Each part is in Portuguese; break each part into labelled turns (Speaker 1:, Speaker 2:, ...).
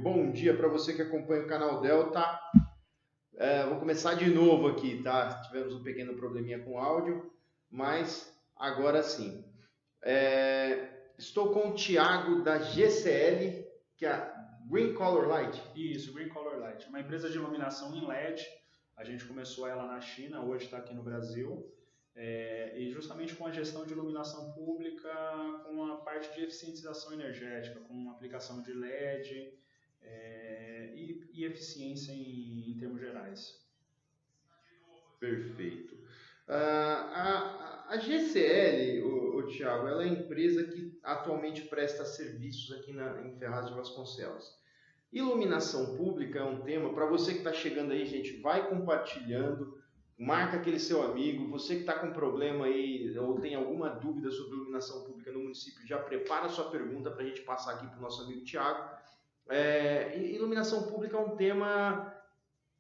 Speaker 1: bom dia para você que acompanha o canal Delta. Vou começar de novo aqui, tá? Tivemos um pequeno probleminha com o áudio, mas agora sim. Estou com o Thiago da GCL, que é a Green Color Light.
Speaker 2: Isso, Green Color Light, uma empresa de iluminação em LED. A gente começou ela na China, hoje está aqui no Brasil. E justamente com a gestão de iluminação pública, com a parte de eficientização energética, com aplicação de LED e eficiência em termos gerais.
Speaker 1: Perfeito. A GCL, o Thiago, ela é a empresa que atualmente presta serviços aqui em Ferraz de Vasconcelos. Iluminação pública é um tema, para você que está chegando aí, gente, vai compartilhando. Marca aquele seu amigo, você que está com problema aí ou tem alguma dúvida sobre iluminação pública no município, já prepara a sua pergunta para a gente passar aqui para o nosso amigo Thiago. Iluminação pública é um tema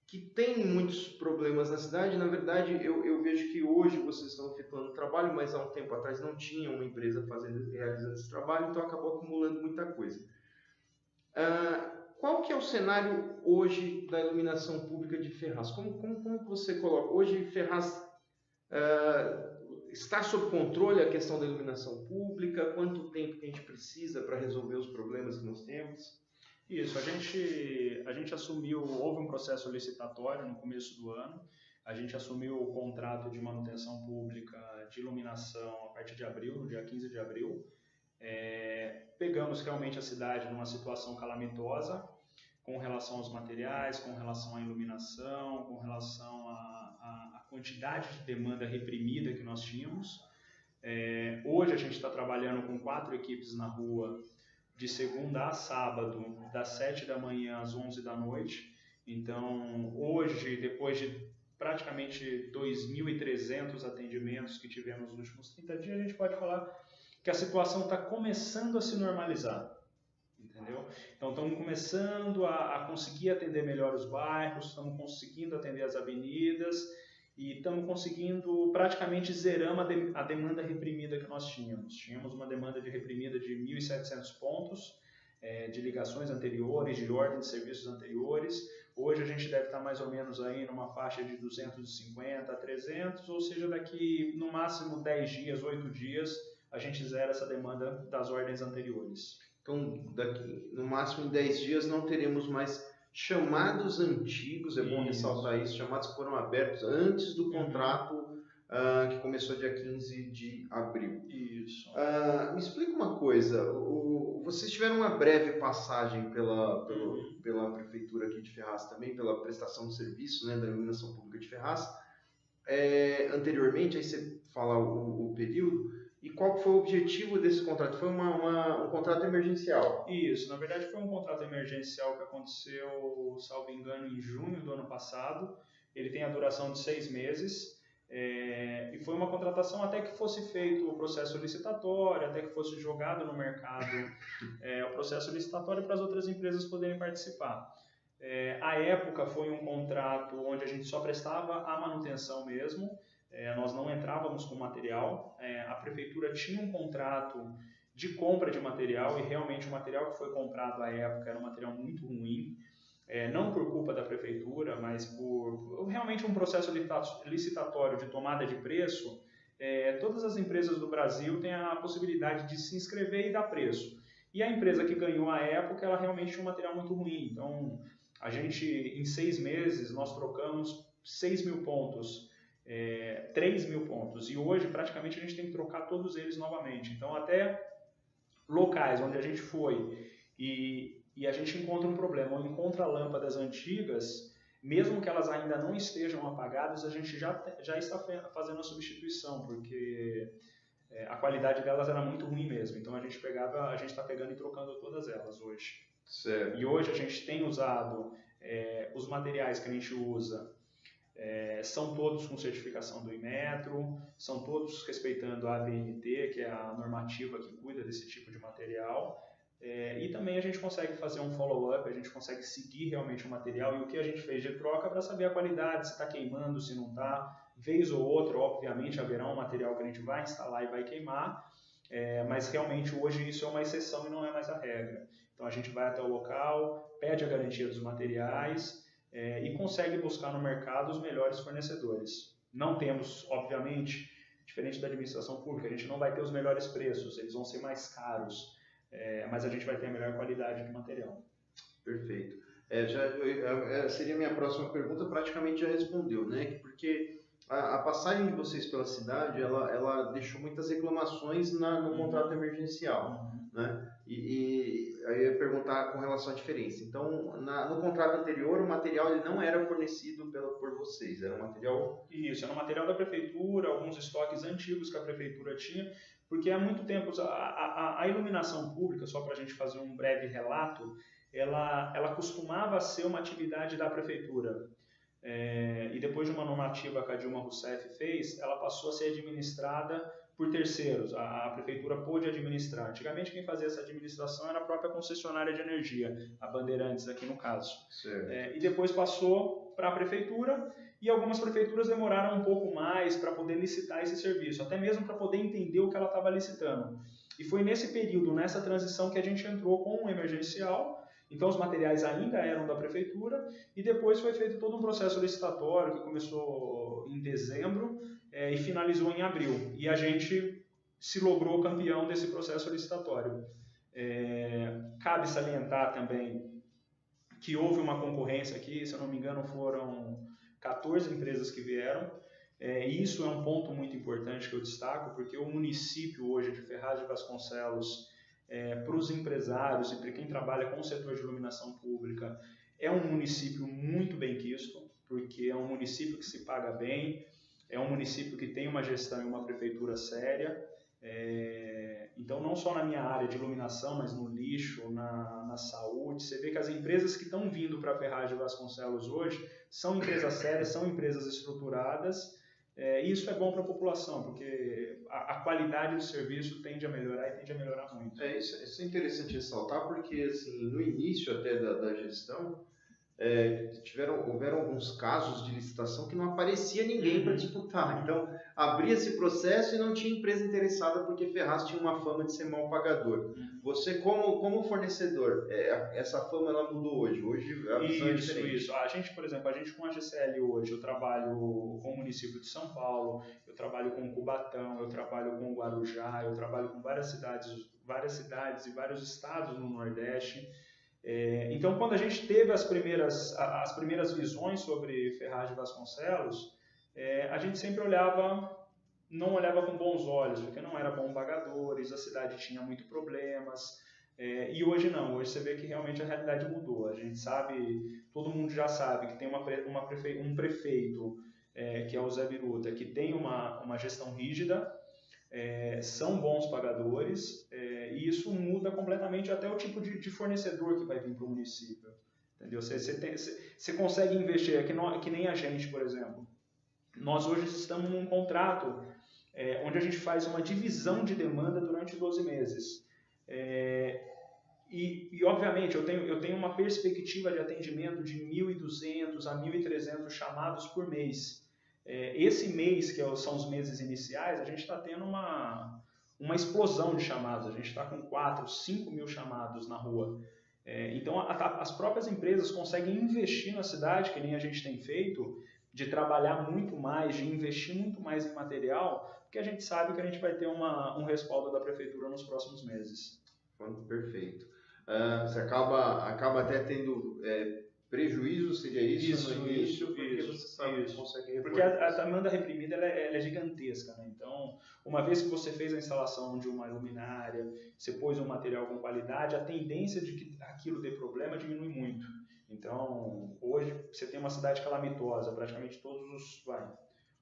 Speaker 1: que tem muitos problemas na cidade. Na verdade, eu vejo que hoje vocês estão efetuando trabalho, mas há um tempo atrás não tinha uma empresa realizando esse trabalho, então acabou acumulando muita coisa. Qual que é o cenário hoje da iluminação pública de Ferraz? Como você coloca? Hoje Ferraz está sob controle a questão da iluminação pública? Quanto tempo que a gente precisa para resolver os problemas que nós temos?
Speaker 2: Isso, a gente assumiu, houve um processo licitatório no começo do ano, a gente assumiu o contrato de manutenção pública de iluminação a partir de abril, no dia 15 de abril. Pegamos realmente a cidade numa situação calamitosa com relação aos materiais, com relação à iluminação, com relação à quantidade de demanda reprimida que nós tínhamos. Hoje a gente está trabalhando com 4 equipes na rua, de segunda a sábado, das 7 da manhã às 11 da noite. Então, hoje, depois de praticamente 2.300 atendimentos que tivemos nos últimos 30 dias, a gente pode falar que a situação está começando a se normalizar, entendeu? Então, estamos começando a conseguir atender melhor os bairros, estamos conseguindo atender as avenidas e estamos conseguindo praticamente zerar a demanda reprimida que nós tínhamos. Tínhamos uma demanda reprimida de 1.700 pontos de ligações anteriores, de ordem de serviços anteriores. Hoje a gente deve estar mais ou menos aí numa faixa de 250 a 300, ou seja, daqui no máximo 10 dias, 8 dias, a gente zera essa demanda das ordens anteriores.
Speaker 1: Então, daqui no máximo em 10 dias não teremos mais chamados antigos, é bom ressaltar isso, chamados que foram abertos antes do contrato que começou dia 15 de abril.
Speaker 2: Isso.
Speaker 1: Me explica uma coisa, vocês tiveram uma breve passagem pela prefeitura aqui de Ferraz também, pela prestação de serviço, né, da iluminação pública de Ferraz, anteriormente, aí você fala o período. E qual foi o objetivo desse contrato? Foi um contrato emergencial?
Speaker 2: Isso, na verdade foi um contrato emergencial que aconteceu, salvo engano, em junho do ano passado. Ele tem a duração de 6 meses e foi uma contratação até que fosse feito o processo licitatório, até que fosse jogado no mercado o processo licitatório para as outras empresas poderem participar. À época foi um contrato onde a gente só prestava a manutenção mesmo. Nós não entrávamos com material, a prefeitura tinha um contrato de compra de material e realmente o material que foi comprado à época era um material muito ruim, não por culpa da prefeitura, mas por realmente um processo licitatório de tomada de preço. Todas as empresas do Brasil têm a possibilidade de se inscrever e dar preço. E a empresa que ganhou à época, ela realmente tinha um material muito ruim. Então, a gente, em 6 meses, nós trocamos 6.000 pontos. 3.000 pontos, e hoje praticamente a gente tem que trocar todos eles novamente. Então até locais onde a gente foi e a gente encontra um problema, ou encontra lâmpadas antigas, mesmo que elas ainda não estejam apagadas, a gente já está fazendo a substituição, porque a qualidade delas era muito ruim mesmo. Então a gente está pegando e trocando todas elas hoje.
Speaker 1: Certo.
Speaker 2: E hoje a gente tem usado os materiais que a gente usa. São todos com certificação do Inmetro, são todos respeitando a ABNT, que é a normativa que cuida desse tipo de material, e também a gente consegue fazer um follow-up, a gente consegue seguir realmente o material e o que a gente fez de troca para saber a qualidade, se está queimando, se não está. Vez ou outra, obviamente, haverá um material que a gente vai instalar e vai queimar, mas realmente hoje isso é uma exceção e não é mais a regra. Então a gente vai até o local, pede a garantia dos materiais e consegue buscar no mercado os melhores fornecedores. Não temos, obviamente, diferente da administração pública, a gente não vai ter os melhores preços, eles vão ser mais caros, mas a gente vai ter a melhor qualidade de material.
Speaker 1: Perfeito. Seria a minha próxima pergunta, praticamente já respondeu, né? Porque a passagem de vocês pela cidade, ela deixou muitas reclamações no contrato emergencial, né? E aí eu ia perguntar com relação à diferença. Então, no contrato anterior, o material ele não era fornecido por vocês, era um material...
Speaker 2: Isso, era um material da prefeitura, alguns estoques antigos que a prefeitura tinha, porque há muito tempo a iluminação pública, só para a gente fazer um breve relato, ela costumava ser uma atividade da prefeitura. E depois de uma normativa que a Dilma Rousseff fez, ela passou a ser administrada por terceiros. A prefeitura pôde administrar. Antigamente quem fazia essa administração era a própria concessionária de energia, a Bandeirantes aqui no caso. E depois passou para a prefeitura e algumas prefeituras demoraram um pouco mais para poder licitar esse serviço, até mesmo para poder entender o que ela estava licitando. E foi nesse período, nessa transição, que a gente entrou com um emergencial. Então os materiais ainda eram da prefeitura e depois foi feito todo um processo licitatório que começou em dezembro e finalizou em abril. E a gente se logrou campeão desse processo licitatório. Cabe salientar também que houve uma concorrência aqui, se eu não me engano foram 14 empresas que vieram. E isso é um ponto muito importante que eu destaco, porque o município hoje de Ferraz de Vasconcelos, para os empresários e para quem trabalha com o setor de iluminação pública, é um município muito bem quisto, porque é um município que se paga bem, é um município que tem uma gestão e uma prefeitura séria. Então, não só na minha área de iluminação, mas no lixo, na saúde, você vê que as empresas que estão vindo para Ferraz de Vasconcelos hoje são empresas sérias, são empresas estruturadas. E isso é bom para a população, porque a qualidade do serviço tende a melhorar e tende a melhorar muito.
Speaker 1: Isso é interessante ressaltar, porque assim, no início até da gestão, houveram alguns casos de licitação que não aparecia ninguém para disputar. Então, abria esse processo e não tinha empresa interessada, porque Ferraz tinha uma fama de ser mal pagador. Você, como fornecedor, essa fama ela mudou hoje? Hoje a visão é diferente.
Speaker 2: Isso. A gente, por exemplo, com a GCL hoje, eu trabalho com o município de São Paulo, eu trabalho com Cubatão, eu trabalho com Guarujá, eu trabalho com várias cidades e vários estados no Nordeste. Então, quando a gente teve as primeiras visões sobre Ferraz de Vasconcelos, a gente sempre não olhava com bons olhos, porque não era bom pagadores, a cidade tinha muito problemas, e hoje não, hoje você vê que realmente a realidade mudou. A gente sabe, todo mundo já sabe que tem um prefeito, que é o Zé Biruta, que tem uma gestão rígida, são bons pagadores, e isso muda completamente até o tipo de fornecedor que vai vir para o município. Entendeu? Você consegue investir, que nem a gente, por exemplo. Nós hoje estamos num contrato onde a gente faz uma divisão de demanda durante 12 meses. E obviamente, eu tenho uma perspectiva de atendimento de 1.200 a 1.300 chamados por mês. Esse mês, que são os meses iniciais, a gente está tendo uma explosão de chamados. A gente está com 4, 5 mil chamados na rua. Então, as próprias empresas conseguem investir na cidade, que nem a gente tem feito, de trabalhar muito mais, de investir muito mais em material, porque a gente sabe que a gente vai ter um respaldo da prefeitura nos próximos meses.
Speaker 1: Perfeito. Você acaba até tendo prejuízo, seria isso no início, porque você sabe que consegue repor.
Speaker 2: Porque a demanda reprimida ela é gigantesca, né? Então, uma vez que você fez a instalação de uma luminária, você pôs um material com qualidade, a tendência de que aquilo dê problema diminui muito. Então, hoje você tem uma cidade calamitosa, praticamente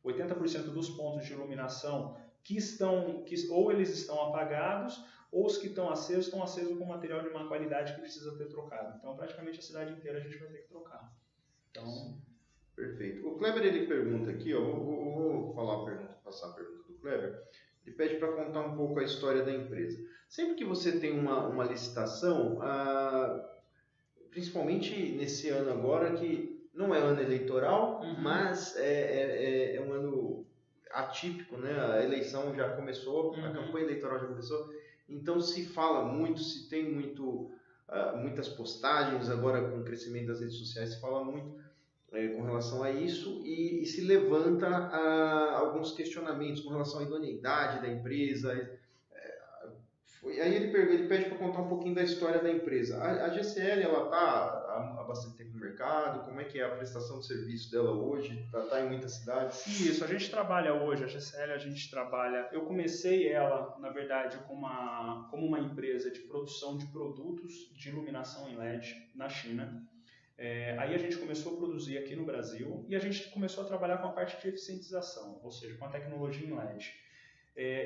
Speaker 2: 80% dos pontos de iluminação ou eles estão apagados, ou os que estão acesos com material de má qualidade que precisa ter trocado. Então, praticamente a cidade inteira a gente vai ter que trocar. Então...
Speaker 1: Perfeito. O Kleber ele pergunta aqui, vou passar a pergunta do Kleber. Ele pede para contar um pouco a história da empresa. Sempre que você tem uma licitação, principalmente nesse ano agora, que não é ano eleitoral, mas é um ano atípico, né? A eleição já começou, a campanha eleitoral já começou, então se fala muito, se tem muitas postagens, agora com o crescimento das redes sociais se fala muito com relação a isso e se levanta alguns questionamentos com relação à idoneidade da empresa. Aí ele pede para contar um pouquinho da história da empresa. A GCL ela está há bastante tempo no mercado. Como é que é a prestação de serviço dela hoje? Está em muitas cidades?
Speaker 2: Isso, a gente trabalha hoje, a GCL a gente trabalha. Eu comecei ela, na verdade, como uma empresa de produção de produtos de iluminação em LED na China. Aí a gente começou a produzir aqui no Brasil e a gente começou a trabalhar com a parte de eficientização, ou seja, com a tecnologia em LED.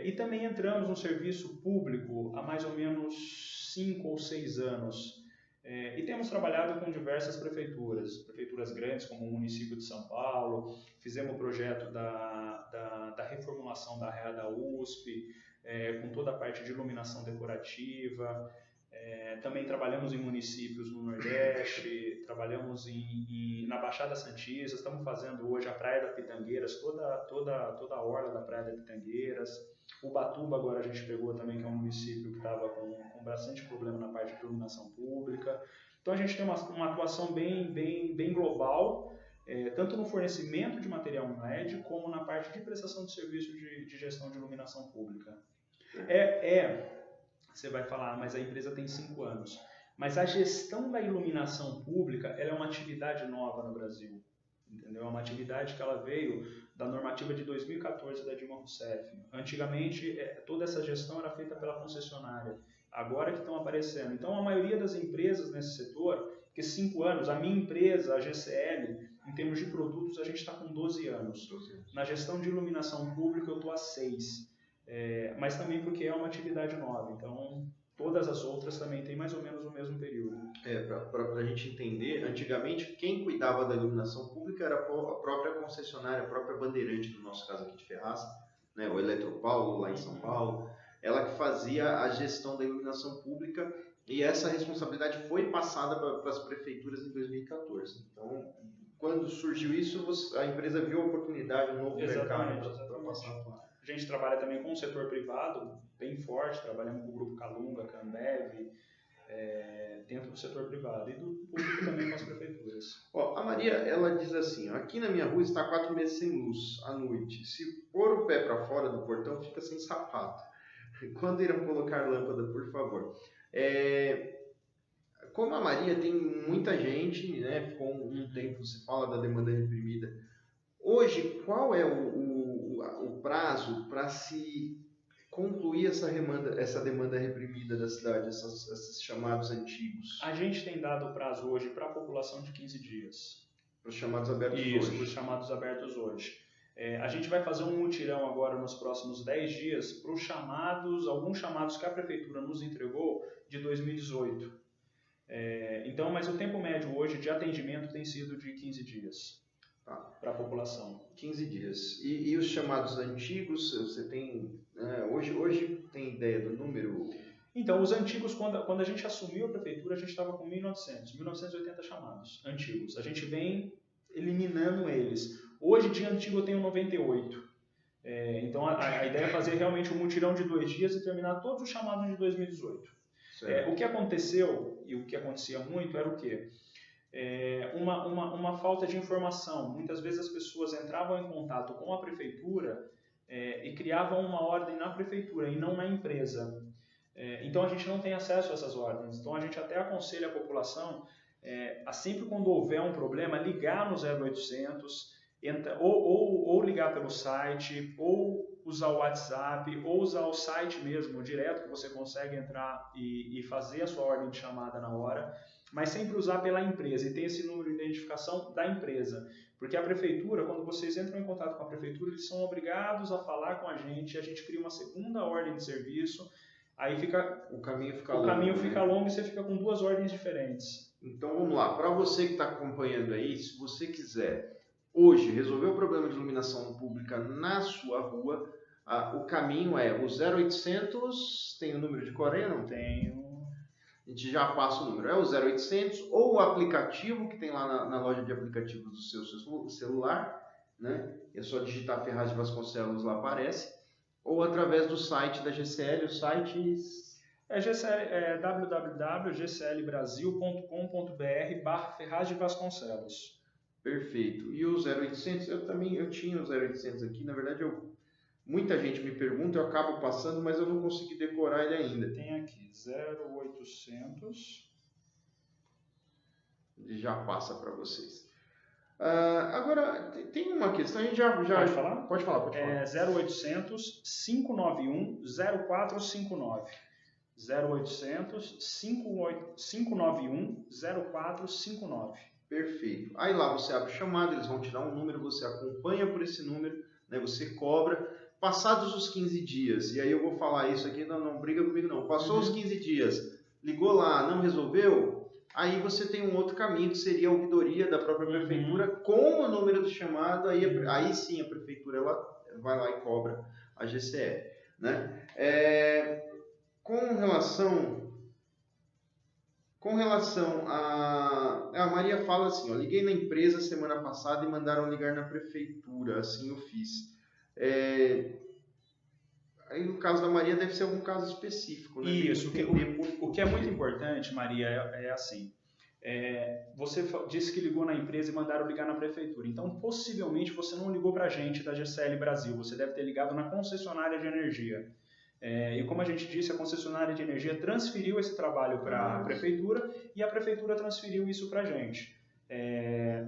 Speaker 2: E também entramos no serviço público há mais ou menos 5 ou 6 anos. E temos trabalhado com diversas prefeituras grandes, como o município de São Paulo, fizemos o projeto da reformulação da REA da USP, com toda a parte de iluminação decorativa. Também trabalhamos em municípios no Nordeste, trabalhamos na Baixada Santista, estamos fazendo hoje a Praia da Pitangueiras, toda a orla da Praia da Pitangueiras. Ubatuba agora a gente pegou também, que é um município que estava com bastante problema na parte de iluminação pública. Então a gente tem uma atuação bem global, tanto no fornecimento de material em LED, como na parte de prestação de serviço de gestão de iluminação pública. Você vai falar, mas a empresa tem 5 anos. Mas a gestão da iluminação pública ela é uma atividade nova no Brasil. Entendeu? É uma atividade que ela veio da normativa de 2014 da Dilma Rousseff. Antigamente, toda essa gestão era feita pela concessionária. Agora que estão aparecendo. Então, a maioria das empresas nesse setor, porque 5 anos, a minha empresa, a GCL, em termos de produtos, a gente está com 12 anos. Na gestão de iluminação pública, eu estou há 6. Mas também porque é uma atividade nova, então todas as outras também têm mais ou menos o mesmo período.
Speaker 1: Para a gente entender, antigamente quem cuidava da iluminação pública era a própria concessionária, a própria Bandeirante, no nosso caso aqui de Ferraz, né, o Eletropaulo lá em São Paulo, ela que fazia a gestão da iluminação pública e essa responsabilidade foi passada para as prefeituras em 2014. Então, quando surgiu isso, a empresa viu a oportunidade, um novo mercado para passar a atuar.
Speaker 2: A gente trabalha também com o setor privado, bem forte, trabalhamos com o Grupo Calunga, Cambev, dentro do setor privado e do público também com as prefeituras.
Speaker 1: A Maria, ela diz assim, aqui na minha rua está 4 meses sem luz à noite. Se pôr o pé para fora do portão, fica sem sapato. Quando irão colocar lâmpada, por favor? Como a Maria tem muita gente, né, ficou um tempo, se fala da demanda reprimida. Hoje, qual é o prazo para se concluir essa demanda reprimida da cidade, esses chamados antigos?
Speaker 2: A gente tem dado prazo hoje para a população de 15 dias.
Speaker 1: Para os chamados abertos hoje?
Speaker 2: Isso, para os chamados abertos hoje. A gente vai fazer um mutirão agora nos próximos 10 dias para alguns chamados que a prefeitura nos entregou de 2018. Então, mas o tempo médio hoje de atendimento tem sido de 15 dias. Para a população.
Speaker 1: 15 dias. E os chamados antigos, você tem... hoje tem ideia do número?
Speaker 2: Então, os antigos, quando a gente assumiu a prefeitura, a gente estava com 1980 chamados antigos. A gente vem eliminando eles. Hoje, de antigo, eu tenho 98. Então, a ideia é fazer realmente um mutirão de 2 dias e terminar todos os chamados de 2018. O que aconteceu, e o que acontecia muito, era o quê? Uma falta de informação. Muitas vezes as pessoas entravam em contato com a prefeitura e criavam uma ordem na prefeitura e não na empresa. Então a gente não tem acesso a essas ordens. Então a gente até aconselha a população a sempre quando houver um problema ligar no 0800, ou ligar pelo site, ou usar o WhatsApp, ou usar o site mesmo direto que você consegue entrar e fazer a sua ordem de chamada na hora. Mas sempre usar pela empresa e ter esse número de identificação da empresa. Porque a prefeitura, quando vocês entram em contato com a prefeitura, eles são obrigados a falar com a gente cria uma segunda ordem de serviço, aí o caminho fica longo e você fica com 2 ordens diferentes.
Speaker 1: Então vamos lá, para você que está acompanhando aí, se você quiser hoje resolver o problema de iluminação pública na sua rua, o caminho é o 0800, tem o número de Coreia, não?
Speaker 2: Tenho.
Speaker 1: A gente já passa o número, é o 0800 ou o aplicativo que tem lá na loja de aplicativos do seu celular, né? É só digitar Ferraz de Vasconcelos, lá aparece, ou através do site da GCL, o site...
Speaker 2: www.gclbrasil.com.br/Ferraz de Vasconcelos.
Speaker 1: Perfeito. E o 0800, eu tinha o 0800 aqui, na verdade muita gente me pergunta, eu acabo passando, mas eu não consegui decorar ele ainda.
Speaker 2: Tem aqui, 0800.
Speaker 1: Ele já passa para vocês. Agora, tem uma questão, a gente já...
Speaker 2: Pode falar?
Speaker 1: Pode falar.
Speaker 2: 0800 591 0459. 0800 591 0459.
Speaker 1: Perfeito. Aí lá você abre o chamado, eles vão te dar um número, você acompanha por esse número, né, você cobra. Passados os 15 dias, e aí eu vou falar isso aqui, não briga comigo não. Passou os 15 dias, ligou lá, não resolveu, aí você tem um outro caminho, que seria a ouvidoria da própria prefeitura com o número do chamado, aí sim a prefeitura ela vai lá e cobra a GCL. Né? Com relação a Maria fala assim, liguei na empresa semana passada e mandaram ligar na prefeitura, assim eu fiz. Aí no caso da Maria deve ser algum caso específico, né?
Speaker 2: Isso, o que é muito importante, Maria, é assim, você disse que ligou na empresa e mandaram ligar na prefeitura, então possivelmente você não ligou para a gente da GCL Brasil, você deve ter ligado na concessionária de energia. E como a gente disse, a concessionária de energia transferiu esse trabalho para a prefeitura e a prefeitura transferiu isso para a gente.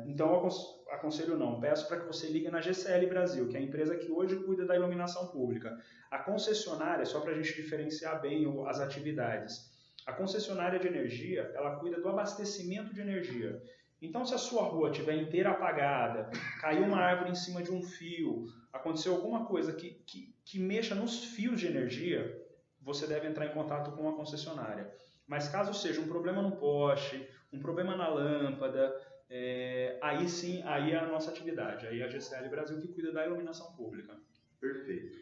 Speaker 2: Então, aconselho não, peço para que você ligue na GCL Brasil, que é a empresa que hoje cuida da iluminação pública. A concessionária, só para a gente diferenciar bem as atividades, a concessionária de energia, ela cuida do abastecimento de energia. Então, se a sua rua estiver inteira apagada, caiu uma árvore em cima de um fio, aconteceu alguma coisa que mexa nos fios de energia, você deve entrar em contato com a concessionária. Mas caso seja um problema no poste, um problema na lâmpada, aí sim, aí é a nossa atividade. Aí é a GCL Brasil que cuida da iluminação pública.
Speaker 1: Perfeito.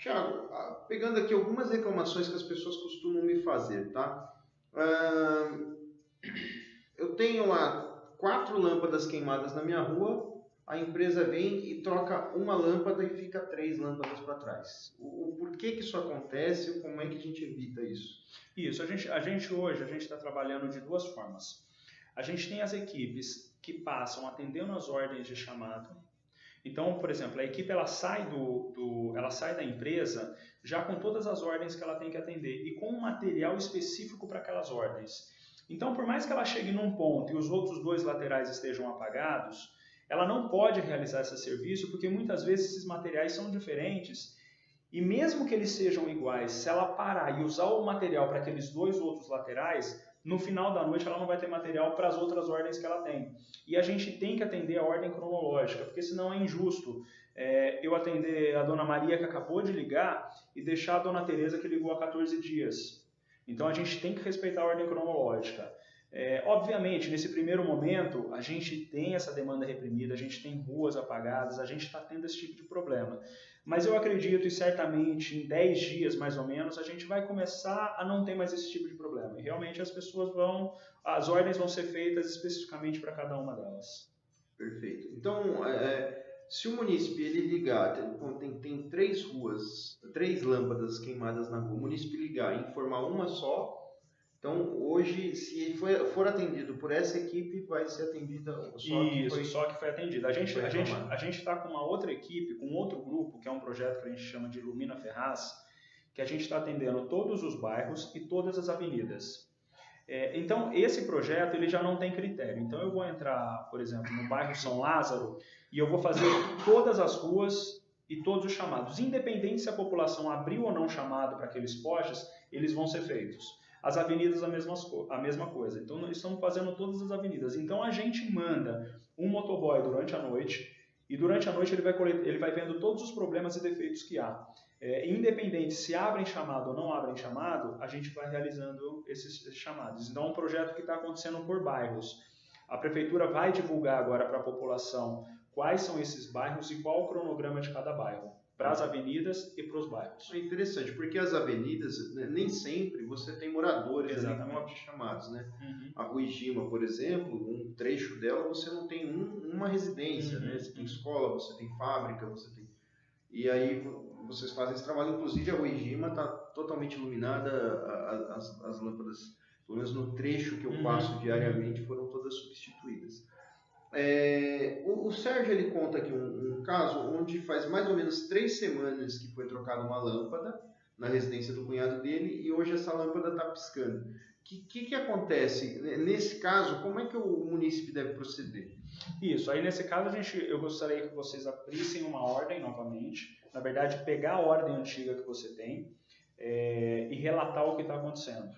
Speaker 1: Thiago, pegando aqui algumas reclamações que as pessoas costumam me fazer, tá? Eu tenho lá 4 lâmpadas queimadas na minha rua, a empresa vem e troca uma lâmpada e fica 3 lâmpadas para trás. O porquê que isso acontece e como é que a gente evita isso?
Speaker 2: Isso, a gente hoje está trabalhando de duas formas. A gente tem as equipes que passam atendendo as ordens de chamado. Então, por exemplo, a equipe ela sai da empresa já com todas as ordens que ela tem que atender e com um material específico para aquelas ordens. Então, por mais que ela chegue num ponto e os outros 2 laterais estejam apagados, ela não pode realizar esse serviço porque muitas vezes esses materiais são diferentes e mesmo que eles sejam iguais, se ela parar e usar o material para aqueles 2 outros laterais, no final da noite ela não vai ter material para as outras ordens que ela tem. E a gente tem que atender a ordem cronológica, porque senão é injusto eu atender a Dona Maria que acabou de ligar e deixar a Dona Teresa que ligou há 14 dias. Então a gente tem que respeitar a ordem cronológica. Obviamente, nesse primeiro momento, a gente tem essa demanda reprimida, a gente tem ruas apagadas, a gente está tendo esse tipo de problema. Mas eu acredito, e certamente em 10 dias mais ou menos, a gente vai começar a não ter mais esse tipo de problema. E realmente as ordens vão ser feitas especificamente para cada uma delas.
Speaker 1: Perfeito. Então, se o munícipe ele ligar, tem 3 lâmpadas queimadas na rua, o munícipe ligar e informar uma só, então hoje, se for atendido por essa equipe, vai ser atendida
Speaker 2: só que foi atendida. A gente está com uma outra equipe, com outro grupo, que é um projeto que a gente chama de Ilumina Ferraz, que a gente está atendendo todos os bairros e todas as avenidas. Então, esse projeto ele já não tem critério. Então, eu vou entrar, por exemplo, no bairro São Lázaro e eu vou fazer todas as ruas e todos os chamados. Independente se a população abriu ou não chamado para aqueles postes, eles vão ser feitos. As avenidas a mesma coisa. Então, nós estamos fazendo todas as avenidas. Então, a gente manda um motoboy durante a noite e durante a noite ele vai vendo todos os problemas e defeitos que há. Independente se abrem chamado ou não abrem chamado, a gente vai realizando esses chamados. Então, é um projeto que está acontecendo por bairros. A prefeitura vai divulgar agora para a população quais são esses bairros e qual o cronograma de cada bairro, para as avenidas e para os bairros.
Speaker 1: É interessante, porque as avenidas, nem sempre você tem moradores ali com chamados, né?
Speaker 2: Uhum.
Speaker 1: A Rua Igima, por exemplo, um trecho dela você não tem uma residência, né? Você tem escola, você tem fábrica, você tem... E aí vocês fazem esse trabalho, inclusive a Rua Igima está totalmente iluminada, as lâmpadas, pelo menos no trecho que eu passo diariamente, foram todas substituídas. O Sérgio ele conta aqui um caso onde faz mais ou menos 3 semanas que foi trocada uma lâmpada na residência do cunhado dele e hoje essa lâmpada está piscando. O que acontece? Nesse caso, como é que o munícipe deve proceder?
Speaker 2: Isso, aí nesse caso eu gostaria que vocês abrissem uma ordem novamente, na verdade pegar a ordem antiga que você tem e relatar o que está acontecendo.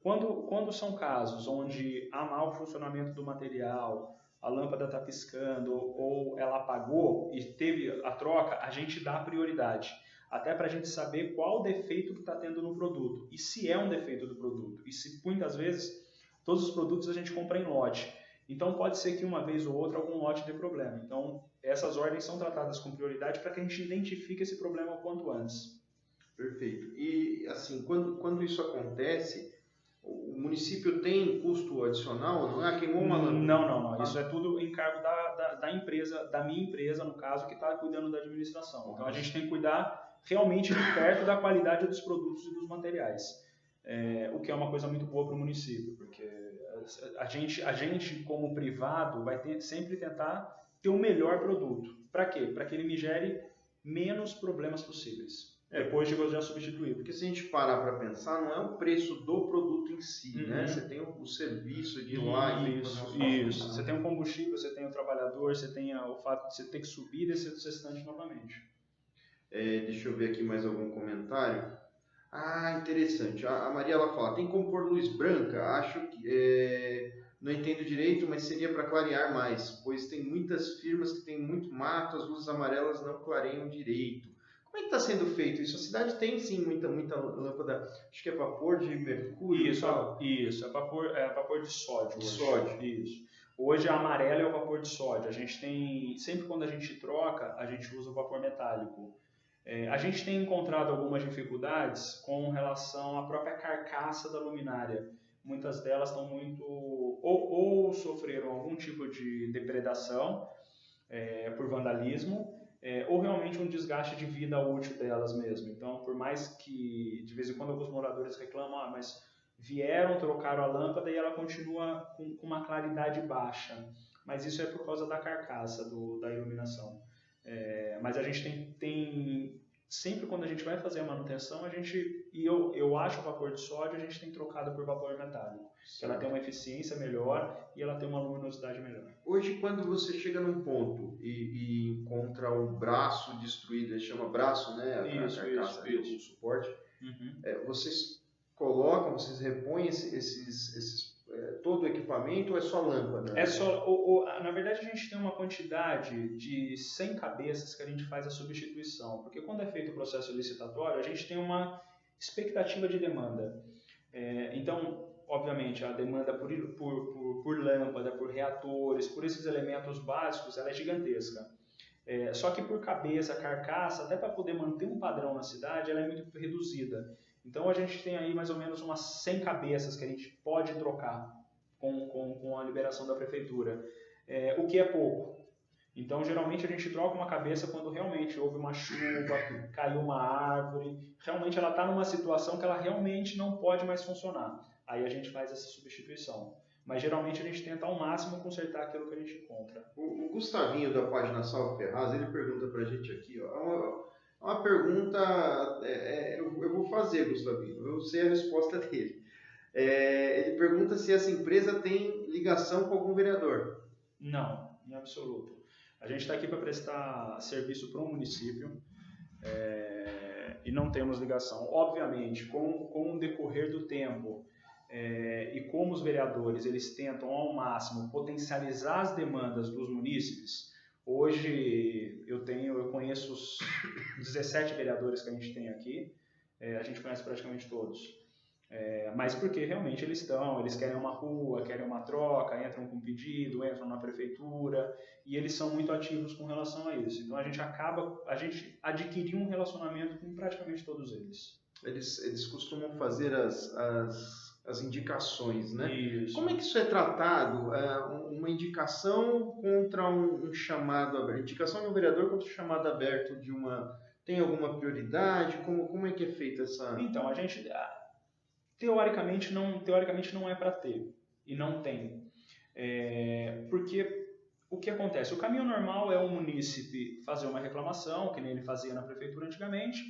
Speaker 2: Quando são casos onde há mau funcionamento do material, a lâmpada está piscando ou ela apagou e teve a troca, a gente dá prioridade. Até para a gente saber qual defeito que está tendo no produto e se é um defeito do produto. E se muitas vezes todos os produtos a gente compra em lote. Então pode ser que uma vez ou outra algum lote dê problema. Então essas ordens são tratadas com prioridade para que a gente identifique esse problema o quanto antes.
Speaker 1: Perfeito. E assim, quando isso acontece, o município tem custo adicional? Não é? Queimou uma lâmpada?
Speaker 2: Não. Isso é tudo encargo da empresa, da minha empresa, no caso, que está cuidando da administração. Então a gente tem que cuidar realmente de perto da qualidade dos produtos e dos materiais. O que é uma coisa muito boa para o município, porque a gente como privado vai sempre tentar ter o melhor produto. Para quê? Para que ele me gere menos problemas possíveis. Depois de eu já substituir.
Speaker 1: Porque se a gente parar para pensar, não é o preço do produto em si, né? Você tem o serviço de ir lá e
Speaker 2: Isso. Você tem o combustível, você tem o trabalhador, você tem o fato de você ter que subir e descer do sextante novamente.
Speaker 1: Deixa eu ver aqui mais algum comentário. Interessante. A Maria ela fala, tem como pôr luz branca? Acho que não entendo direito, mas seria para clarear mais, pois tem muitas firmas que têm muito mato, as luzes amarelas não clareiam direito. Como é que está sendo feito isso? A cidade tem sim muita lâmpada, acho que é vapor de mercúrio.
Speaker 2: Isso, é vapor de sódio.
Speaker 1: De sódio.
Speaker 2: Isso. Hoje a amarela é o vapor de sódio. A gente tem, sempre quando a gente troca, a gente usa o vapor metálico. A gente tem encontrado algumas dificuldades com relação à própria carcaça da luminária. Muitas delas estão muito ou sofreram algum tipo de depredação por vandalismo, ou realmente um desgaste de vida útil delas mesmo. Então, por mais que de vez em quando alguns moradores reclamam, mas vieram, trocaram a lâmpada e ela continua com uma claridade baixa. Mas isso é por causa da carcaça da iluminação. Mas a gente tem sempre quando a gente vai fazer a manutenção, eu acho o vapor de sódio, a gente tem trocado por vapor metálico. Que ela tem uma eficiência melhor e ela tem uma luminosidade melhor.
Speaker 1: Hoje, quando você chega num ponto e encontra o braço destruído, ele chama braço, né? A carcaça, o suporte, vocês vocês repõem todo o equipamento ou é só lâmpada?
Speaker 2: Na verdade, a gente tem uma quantidade de 100 cabeças que a gente faz a substituição, porque quando é feito o processo licitatório, a gente tem uma expectativa de demanda. Então, obviamente, a demanda por lâmpada, por reatores, por esses elementos básicos, ela é gigantesca. Só que por cabeça, carcaça, até para poder manter um padrão na cidade, ela é muito reduzida. Então a gente tem aí mais ou menos umas 100 cabeças que a gente pode trocar com a liberação da prefeitura, o que é pouco. Então geralmente a gente troca uma cabeça quando realmente houve uma chuva, caiu uma árvore, realmente ela está numa situação que ela realmente não pode mais funcionar. Aí a gente faz essa substituição. Mas geralmente a gente tenta ao máximo consertar aquilo que a gente encontra.
Speaker 1: O Gustavinho da página Salve Ferraz, ele pergunta pra gente aqui, uma pergunta, eu vou fazer, Gustavinho, eu sei a resposta dele. Ele pergunta se essa empresa tem ligação com algum vereador.
Speaker 2: Não, em absoluto. A gente está aqui para prestar serviço para um município e não temos ligação. Obviamente, com o decorrer do tempo e como os vereadores eles tentam ao máximo potencializar as demandas dos munícipes. Hoje eu conheço os 17 vereadores que a gente tem aqui, a gente conhece praticamente todos. Mas porque realmente eles querem uma rua, querem uma troca, entram com pedido, entram na prefeitura e eles são muito ativos com relação a isso. Então a gente adquiriu um relacionamento com praticamente todos eles.
Speaker 1: Eles costumam fazer as indicações, né?
Speaker 2: Isso.
Speaker 1: Como é que isso é tratado? Uma indicação contra um chamado aberto, indicação de um vereador contra um chamado aberto de Tem alguma prioridade? Como é que é feita essa...
Speaker 2: Então, a gente, teoricamente não é para ter, e não tem. Porque o que acontece? O caminho normal é o munícipe fazer uma reclamação, que nem ele fazia na prefeitura antigamente,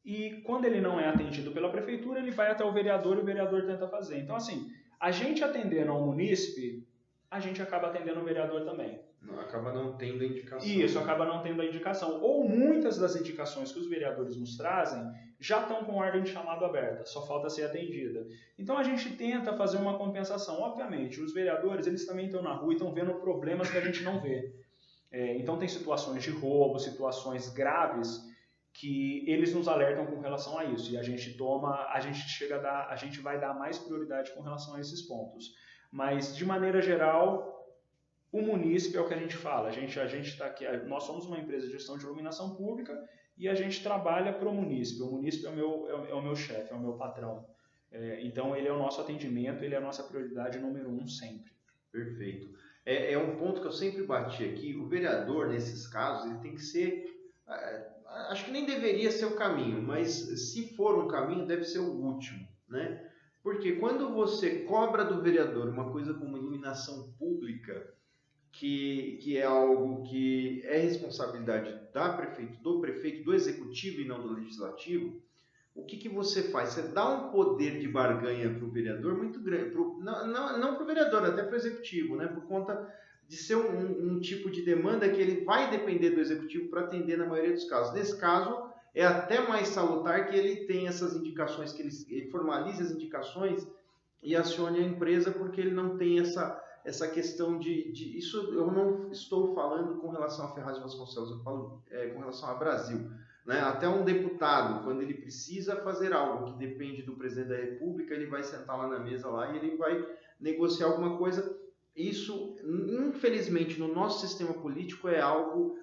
Speaker 2: e quando ele não é atendido pela prefeitura, ele vai até o vereador e o vereador tenta fazer. Então, assim, a gente atendendo ao munícipe, a gente acaba atendendo o vereador também.
Speaker 1: Acaba não tendo a indicação.
Speaker 2: Isso, acaba não tendo a indicação. Ou muitas das indicações que os vereadores nos trazem já estão com ordem de chamado aberta, só falta ser atendida. Então a gente tenta fazer uma compensação. Obviamente, os vereadores eles também estão na rua e estão vendo problemas que a gente não vê. Então tem situações de roubo, situações graves que eles nos alertam com relação a isso. E a gente vai dar mais prioridade com relação a esses pontos. Mas de maneira geral, o munícipe é o que a gente fala, a gente está aqui, nós somos uma empresa de gestão de iluminação pública e a gente trabalha para o munícipe é o meu chefe, é o meu patrão. Então ele é o nosso atendimento, ele é a nossa prioridade número 1 sempre.
Speaker 1: Perfeito. É um ponto que eu sempre bati aqui, o vereador nesses casos, ele tem que ser, acho que nem deveria ser o caminho, mas se for um caminho deve ser o último, né? Porque quando você cobra do vereador uma coisa como iluminação pública, que é algo que é responsabilidade do prefeito, do executivo e não do legislativo, o que você faz? Você dá um poder de barganha para o vereador muito grande, não para o vereador, até para o executivo, né? Por conta de ser um tipo de demanda que ele vai depender do executivo para atender na maioria dos casos. Nesse caso, é até mais salutar que ele tenha essas indicações, que ele formalize as indicações e acione a empresa, porque ele não tem essa questão de... Isso eu não estou falando com relação a Ferraz de Vasconcelos, eu falo com relação ao Brasil. Né? Até um deputado, quando ele precisa fazer algo que depende do presidente da República, ele vai sentar lá na mesa lá e ele vai negociar alguma coisa. Isso, infelizmente, no nosso sistema político é algo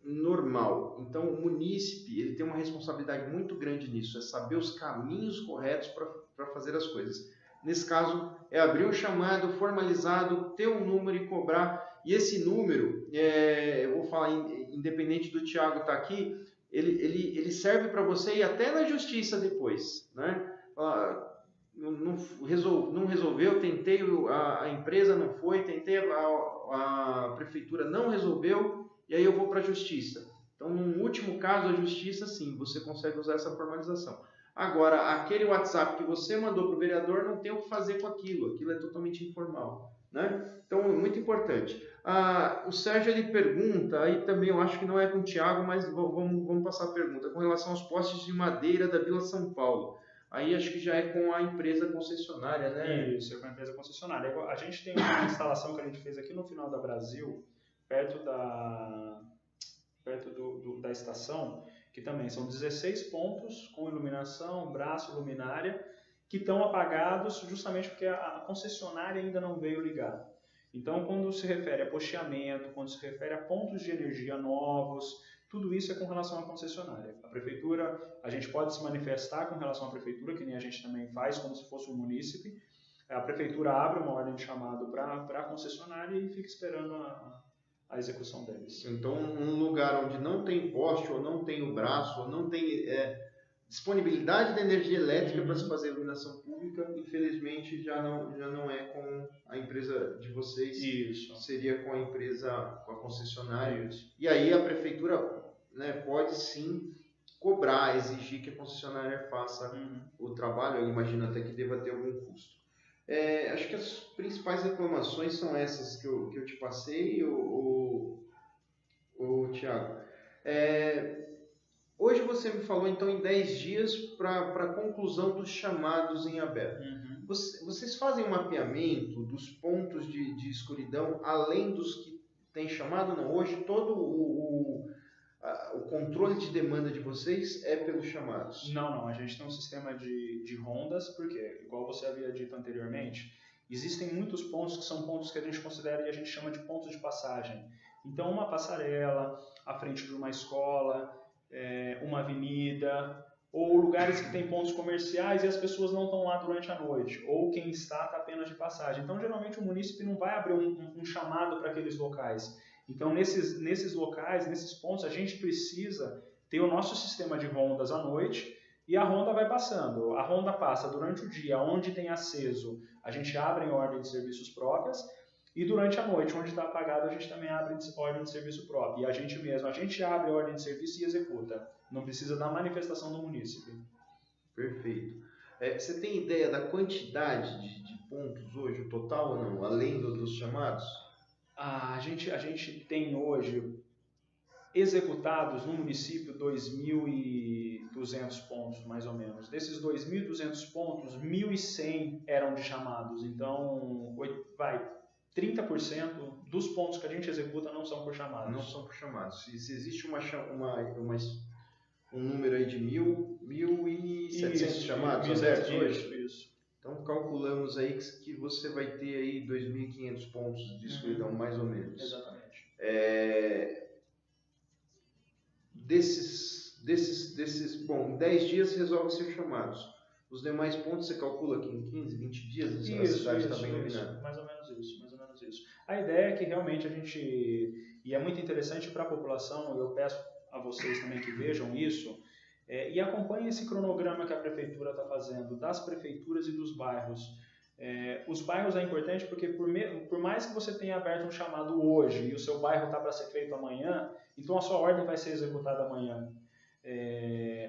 Speaker 1: normal. Então, o munícipe ele tem uma responsabilidade muito grande nisso, é saber os caminhos corretos para fazer as coisas. Nesse caso, é abrir um chamado formalizado, ter um número e cobrar. E esse número, eu vou falar, independente do Thiago estar aqui, ele serve para você ir até na justiça depois. Né? Não resolveu, tentei, a empresa não foi, tentei, a prefeitura não resolveu, e aí eu vou para a justiça. Então, no último caso, a justiça, sim, você consegue usar essa formalização. Agora, aquele WhatsApp que você mandou para o vereador não tem o que fazer com aquilo é totalmente informal. Né? Então, muito importante. O Sérgio ele pergunta, aí também eu acho que não é com o Thiago, mas vamos passar a pergunta, com relação aos postes de madeira da Vila São Paulo. Aí acho que já é com a empresa concessionária, né?
Speaker 2: Isso, é com a empresa concessionária. A gente tem uma instalação que a gente fez aqui no final da Brasil, perto da estação, que também são 16 pontos com iluminação, braço, luminária, que estão apagados justamente porque a concessionária ainda não veio ligar. Então, quando se refere a posteamento, quando se refere a pontos de energia novos, tudo isso é com relação à concessionária. A prefeitura, a gente pode se manifestar com relação à prefeitura, que nem a gente também faz, como se fosse um munícipe. A prefeitura abre uma ordem de chamado para a concessionária e fica esperando a execução deles.
Speaker 1: Então, um lugar onde não tem poste, ou não tem o braço, ou não tem disponibilidade de energia elétrica para se fazer iluminação pública, infelizmente já não é com a empresa de vocês.
Speaker 2: Isso.
Speaker 1: Seria com a concessionária.
Speaker 2: Isso.
Speaker 1: E aí a prefeitura, né, pode sim cobrar, exigir que a concessionária faça o trabalho. Eu imagino até que deva ter algum custo. Acho que as principais reclamações são essas que eu te passei, o Thiago. Hoje você me falou então em 10 dias para a conclusão dos chamados em aberto. Vocês fazem um mapeamento dos pontos de escuridão, além dos que têm chamado? Não, hoje todo o controle de demanda de vocês é pelos chamados?
Speaker 2: Não, a gente tem um sistema de rondas, porque, igual você havia dito anteriormente, existem muitos pontos que são pontos que a gente considera e a gente chama de pontos de passagem. Então, uma passarela, à frente de uma escola, uma avenida, ou lugares que tem pontos comerciais e as pessoas não estão lá durante a noite, ou quem está apenas de passagem. Então, geralmente, o munícipe não vai abrir um chamado para aqueles locais. Então, nesses locais, nesses pontos, a gente precisa tem o nosso sistema de rondas à noite, e a ronda vai passando. A ronda passa durante o dia, onde tem aceso, a gente abre em ordem de serviços próprias, e durante a noite, onde está apagado, a gente também abre ordem de serviço próprio. E a gente abre ordem de serviço e executa. Não precisa da manifestação do munícipe.
Speaker 1: Perfeito. Você tem ideia da quantidade de pontos hoje, o total ou não, além dos chamados?
Speaker 2: A gente tem hoje executados no município 2.200 pontos, mais ou menos. Desses 2.200 pontos, 1.100 eram de chamados. Então, 30% dos pontos que a gente executa não são por chamados.
Speaker 1: Não são por chamados. Se existe um número aí de 1.700 chamados abertos hoje.
Speaker 2: Isso.
Speaker 1: Então calculamos aí que você vai ter aí 2.500 pontos de escuridão, mais ou menos.
Speaker 2: Exatamente.
Speaker 1: Bom, em 10 dias resolve-se os chamados. Os demais pontos você calcula que em 15, 20 dias a cidade está bem iluminada?
Speaker 2: Mais ou menos isso. A ideia é que realmente e é muito interessante para a população, eu peço a vocês também que vejam isso, e acompanhem esse cronograma que a prefeitura está fazendo, das prefeituras e dos bairros. Os bairros é importante porque por mais que você tenha aberto um chamado hoje e o seu bairro está para ser feito amanhã, então a sua ordem vai ser executada amanhã.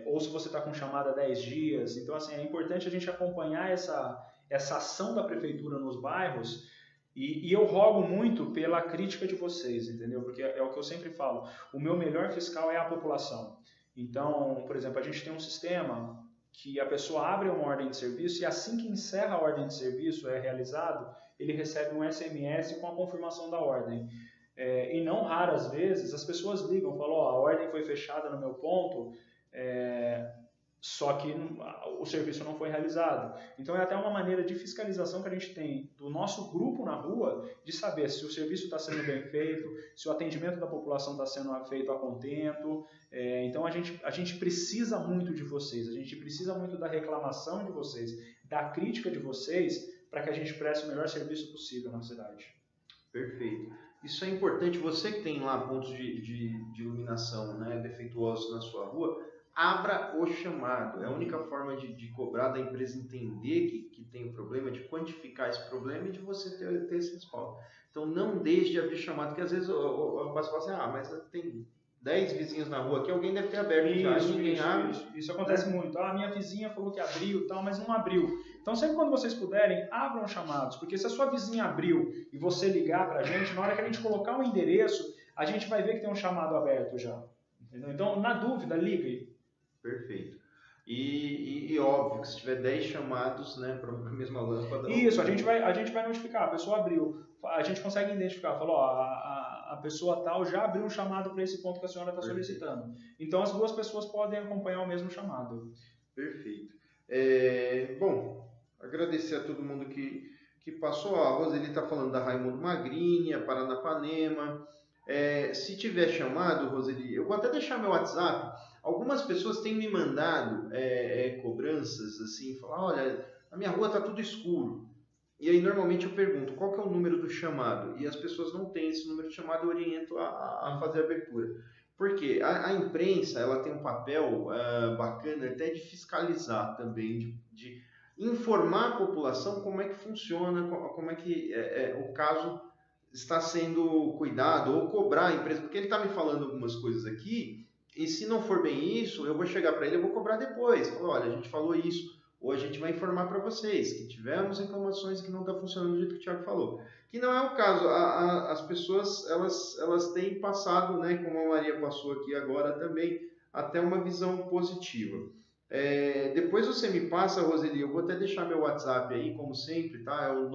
Speaker 2: Ou se você está com chamada há 10 dias. Então, assim, é importante a gente acompanhar essa ação da prefeitura nos bairros, e eu rogo muito pela crítica de vocês, entendeu? Porque é o que eu sempre falo, o meu melhor fiscal é a população. Então, por exemplo, a gente tem um sistema que a pessoa abre uma ordem de serviço e assim que encerra a ordem de serviço, é realizado, ele recebe um SMS com a confirmação da ordem. E não raras vezes as pessoas ligam, falam, a ordem foi fechada no meu ponto, só que o serviço não foi realizado. Então é até uma maneira de fiscalização que a gente tem do nosso grupo na rua, de saber se o serviço está sendo bem feito, se o atendimento da população está sendo feito a contento. Então a gente precisa muito de vocês, a gente precisa muito da reclamação de vocês, da crítica de vocês, para que a gente preste o melhor serviço possível na cidade.
Speaker 1: Perfeito. Isso é importante. Você que tem lá pontos de iluminação, né, defeituosos na sua rua, abra o chamado. É a única forma de cobrar, da empresa entender que tem um problema, de quantificar esse problema e de você ter esse respaldo. Então não deixe de abrir chamado, porque às vezes eu passo e falo assim, mas tem 10 vizinhos na rua aqui, alguém deve ter aberto já, ninguém abre.
Speaker 2: Isso acontece muito. Minha vizinha falou que abriu, mas não abriu. Então sempre quando vocês puderem, abram chamados, porque se a sua vizinha abriu e você ligar para a gente, na hora que a gente colocar o endereço, a gente vai ver que tem um chamado aberto já. Entendeu? Então, na dúvida, ligue.
Speaker 1: Perfeito. E óbvio que se tiver 10 chamados, né, para a mesma lâmpada...
Speaker 2: Isso, a gente vai notificar, a pessoa abriu. A gente consegue identificar, falou, a pessoa tal já abriu um chamado para esse ponto que a senhora está solicitando. Então, as duas pessoas podem acompanhar o mesmo chamado.
Speaker 1: Perfeito. Bom, agradecer a todo mundo que passou. A Roseli está falando da Raimundo Magrini, a Paranapanema. Se tiver chamado, Roseli, eu vou até deixar meu WhatsApp. Algumas pessoas têm me mandado cobranças, assim, falar, olha, a minha rua está tudo escuro. E aí, normalmente, eu pergunto, qual que é o número do chamado? E as pessoas não têm esse número de chamado, eu oriento a fazer a abertura. Porque a imprensa, ela tem um papel bacana até de fiscalizar também, de informar a população como é que funciona, como é que o caso está sendo cuidado, ou cobrar a empresa, porque ele está me falando algumas coisas aqui, e se não for bem isso, eu vou chegar para ele, eu vou cobrar depois. Falar, olha, a gente falou isso, ou a gente vai informar para vocês que tivemos reclamações que não está funcionando do jeito que o Thiago falou. Que não é o caso. As pessoas, elas têm passado, né, como a Maria passou aqui agora também, até uma visão positiva. Depois você me passa, Roseli, eu vou até deixar meu WhatsApp aí, como sempre, tá? É o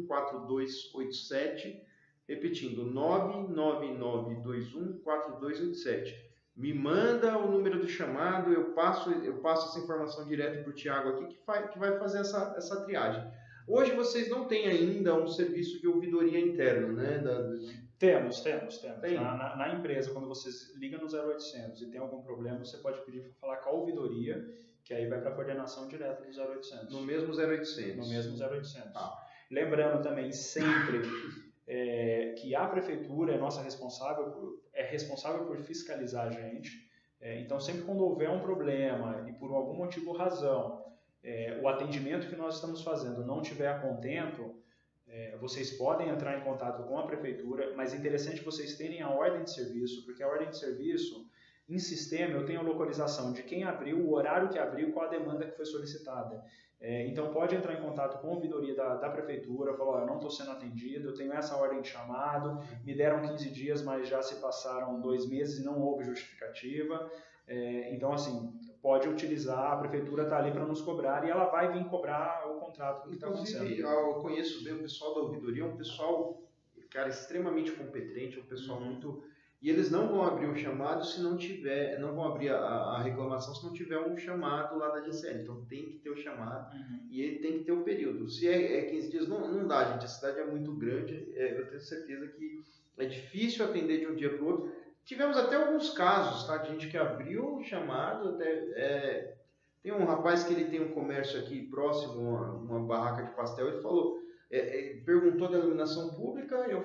Speaker 1: 999214287, repetindo, 999214287. Me manda o número do chamado, eu passo essa informação direto para o Thiago aqui, que vai fazer essa triagem. Hoje vocês não têm ainda um serviço de ouvidoria interno, né?
Speaker 2: Temos. Na empresa, quando vocês ligam no 0800 e tem algum problema, você pode pedir para falar com a ouvidoria, que aí vai para a coordenação direta do 0800.
Speaker 1: No mesmo 0800?
Speaker 2: No mesmo 0800. Lembrando também sempre, que a prefeitura é responsável por fiscalizar a gente. Então, sempre quando houver um problema e por algum motivo ou razão o atendimento que nós estamos fazendo não estiver a contento, vocês podem entrar em contato com a prefeitura, mas é interessante vocês terem a ordem de serviço, porque a ordem de serviço, em sistema, eu tenho a localização de quem abriu, o horário que abriu, qual a demanda que foi solicitada. Então, pode entrar em contato com a ouvidoria da prefeitura, falar, eu não estou sendo atendido, eu tenho essa ordem de chamado, me deram 15 dias, mas já se passaram 2 meses e não houve justificativa. Então, assim, pode utilizar, a prefeitura está ali para nos cobrar e ela vai vir cobrar o contrato que está acontecendo.
Speaker 1: Inclusive, eu conheço bem o pessoal da ouvidoria, é um pessoal, cara, extremamente competente, é um pessoal muito... E eles não vão abrir um chamado se não tiver, não vão abrir a reclamação se não tiver um chamado lá da GCL. Então tem que ter o chamado e ele tem que ter o período. Se é 15 dias, não dá, gente. A cidade é muito grande, eu tenho certeza que é difícil atender de um dia para o outro. Tivemos até alguns casos, tá? De gente que abriu o chamado, tem um rapaz que ele tem um comércio aqui próximo, uma barraca de pastel, ele falou, perguntou da iluminação pública, eu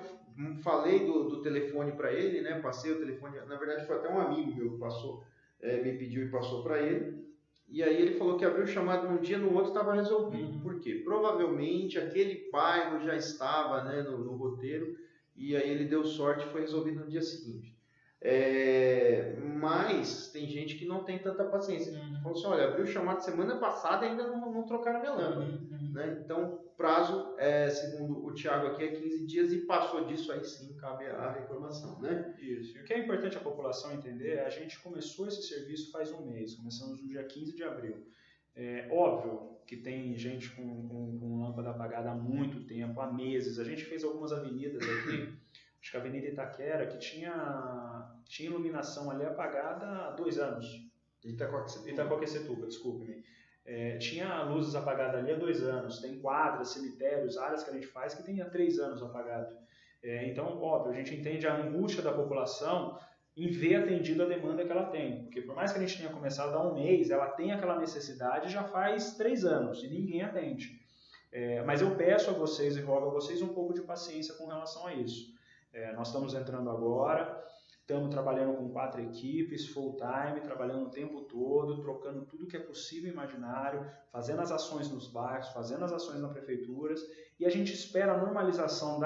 Speaker 1: falei do telefone para ele, né? Passei o telefone, na verdade foi até um amigo meu que passou, me pediu e passou para ele. E aí ele falou que abriu o chamado num dia, no outro estava resolvido. Por quê? Provavelmente aquele bairro já estava, né, no roteiro, e aí ele deu sorte e foi resolvido no dia seguinte. Mas tem gente que não tem tanta paciência. Falou assim, olha, abriu o chamado semana passada e ainda não trocaram minha lâmpada. Né? Então, prazo, segundo o Thiago aqui, é 15 dias e passou disso, aí sim cabe a reclamação. Né?
Speaker 2: Isso. E o que é importante a população entender, a gente começou esse serviço faz um mês, começamos no dia 15 de abril. Óbvio que tem gente com lâmpada apagada há muito tempo, há meses. A gente fez algumas avenidas aqui, acho que a Avenida Itaquera, que tinha iluminação ali apagada há 2 anos. Itaquaquecetuba, desculpe-me. Tinha luzes apagadas ali há 2 anos. Tem quadras, cemitérios, áreas que a gente faz que tem há 3 anos apagado. Então, óbvio, a gente entende a angústia da população em ver atendido a demanda que ela tem. Porque por mais que a gente tenha começado há um mês, ela tem aquela necessidade já faz 3 anos e ninguém atende. Mas eu peço a vocês e rogo a vocês um pouco de paciência com relação a isso. Nós estamos entrando agora, estamos trabalhando com 4 equipes, full time, trabalhando o tempo todo, trocando tudo que é possível e imaginário, fazendo as ações nos bairros, fazendo as ações nas prefeituras, e a gente espera a normalização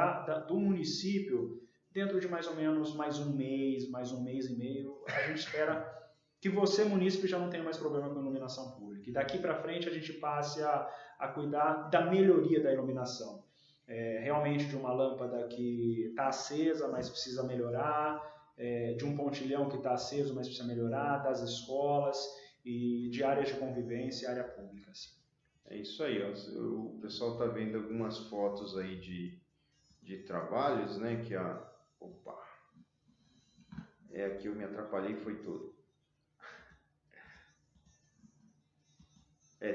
Speaker 2: do município dentro de mais ou menos mais um mês e meio. A gente espera que você, munícipe, já não tenha mais problema com a iluminação pública. E daqui para frente a gente passe a cuidar da melhoria da iluminação. Realmente de uma lâmpada que está acesa, mas precisa melhorar, de um pontilhão que está aceso, mas precisa melhorar, das escolas e de áreas de convivência e áreas públicas.
Speaker 1: É isso aí, ó. O pessoal está vendo algumas fotos aí de trabalhos, né? Opa! Aqui eu me atrapalhei, foi tudo.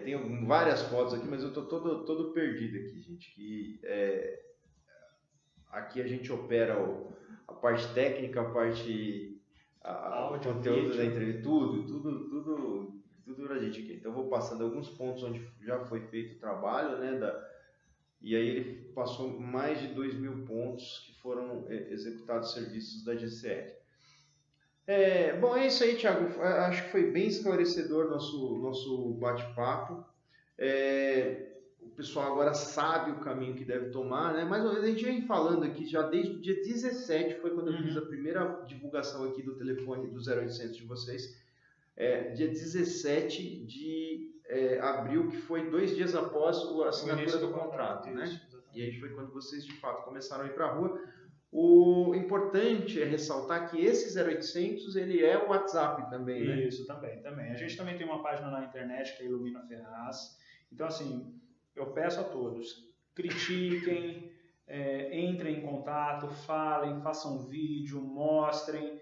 Speaker 1: Tem várias fotos aqui, mas eu tô todo perdido aqui, gente. Aqui a gente opera a parte técnica, a parte o conteúdo da entrevista, tudo pra gente aqui. Então eu vou passando alguns pontos onde já foi feito o trabalho, né? E aí ele passou mais de 2.000 pontos que foram executados serviços da GCL. Bom, é isso aí, Thiago. Acho que foi bem esclarecedor nosso bate-papo. O pessoal agora sabe o caminho que deve tomar, né? Mas a gente vem falando aqui já desde o dia 17, foi quando eu fiz a primeira divulgação aqui do telefone do 0800 de vocês. Dia 17 de abril, que foi 2 dias após a assinatura do contrato, né? Isso, e aí foi quando vocês de fato começaram a ir para a rua. O importante é ressaltar que esse 0800 ele é o WhatsApp também, né?
Speaker 2: Isso, também. A gente também tem uma página na internet que é Ilumina Ferraz. Então, assim, eu peço a todos, critiquem, entrem em contato, falem, façam vídeo, mostrem.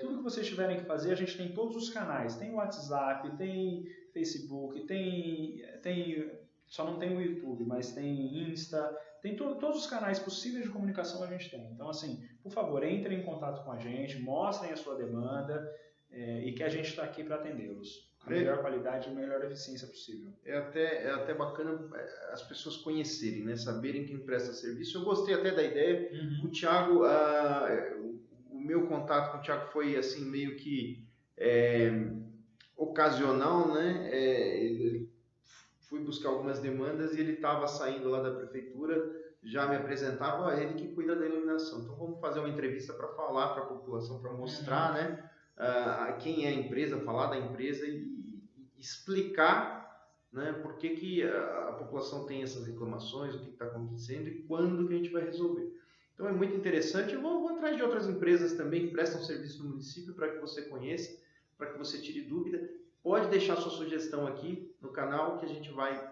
Speaker 2: Tudo que vocês tiverem que fazer, a gente tem todos os canais. Tem WhatsApp, tem Facebook, só não tem o YouTube, mas tem Insta, tem todos os canais possíveis de comunicação a gente tem. Então, assim, por favor, entrem em contato com a gente, mostrem a sua demanda e que a gente está aqui para atendê-los. a melhor qualidade e a melhor eficiência possível.
Speaker 1: É até bacana as pessoas conhecerem, né? Saberem quem presta serviço. Eu gostei até da ideia. O Thiago, o meu contato com o Thiago foi assim meio que ocasional, né? Fui buscar algumas demandas e ele estava saindo lá da prefeitura, já me apresentava, ele que cuida da iluminação. Então vamos fazer uma entrevista para falar para a população, para mostrar, né? Quem é a empresa, falar da empresa e explicar, né, por que a população tem essas reclamações, o que está acontecendo e quando que a gente vai resolver. Então é muito interessante. Eu vou atrás de outras empresas também que prestam serviço no município para que você conheça, para que você tire dúvida. Pode deixar sua sugestão aqui no canal que a gente vai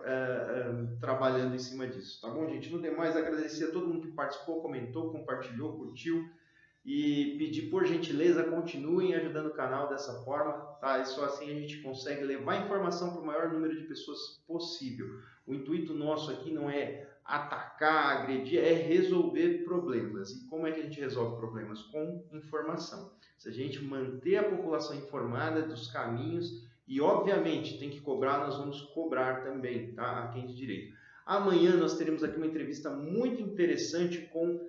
Speaker 1: trabalhando em cima disso. Tá bom, gente? No demais, agradecer a todo mundo que participou, comentou, compartilhou, curtiu. E pedir, por gentileza, continuem ajudando o canal dessa forma, tá? E só assim a gente consegue levar informação para o maior número de pessoas possível. O intuito nosso aqui não é atacar, agredir, é resolver problemas. E como é que a gente resolve problemas? Com informação. Se a gente manter a população informada dos caminhos, e obviamente tem que cobrar, nós vamos cobrar também, tá? A quem de direito. Amanhã nós teremos aqui uma entrevista muito interessante com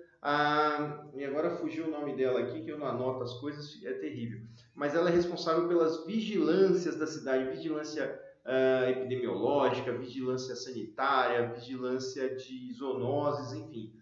Speaker 1: e agora fugiu o nome dela aqui, que eu não anoto as coisas, é terrível. Mas ela é responsável pelas vigilâncias da cidade, vigilância epidemiológica, vigilância sanitária, vigilância de zoonoses, enfim.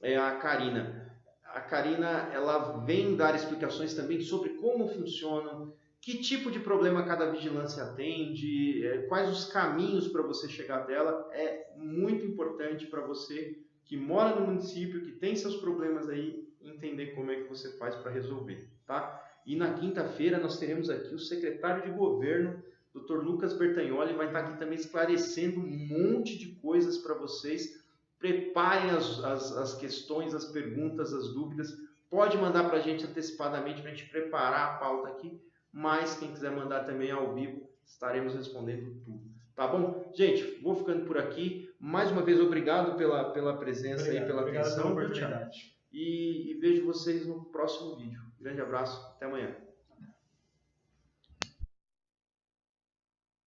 Speaker 1: É a Karina. A Karina, ela vem dar explicações também sobre como funcionam, que tipo de problema cada vigilância atende, quais os caminhos para você chegar até ela. É muito importante para você que mora no município, que tem seus problemas aí, entender como é que você faz para resolver, tá? E na quinta-feira nós teremos aqui o secretário de governo, Dr. Lucas Bertagnoli, vai estar aqui também esclarecendo um monte de coisas para vocês. Preparem as questões, as perguntas, as dúvidas. Pode mandar para a gente antecipadamente, para a gente preparar a pauta aqui, mas quem quiser mandar também ao vivo, estaremos respondendo tudo. Tá bom? Gente, vou ficando por aqui. Mais uma vez, obrigado pela presença e pela atenção.
Speaker 2: Pela oportunidade.
Speaker 1: E vejo vocês no próximo vídeo. Grande abraço, até amanhã.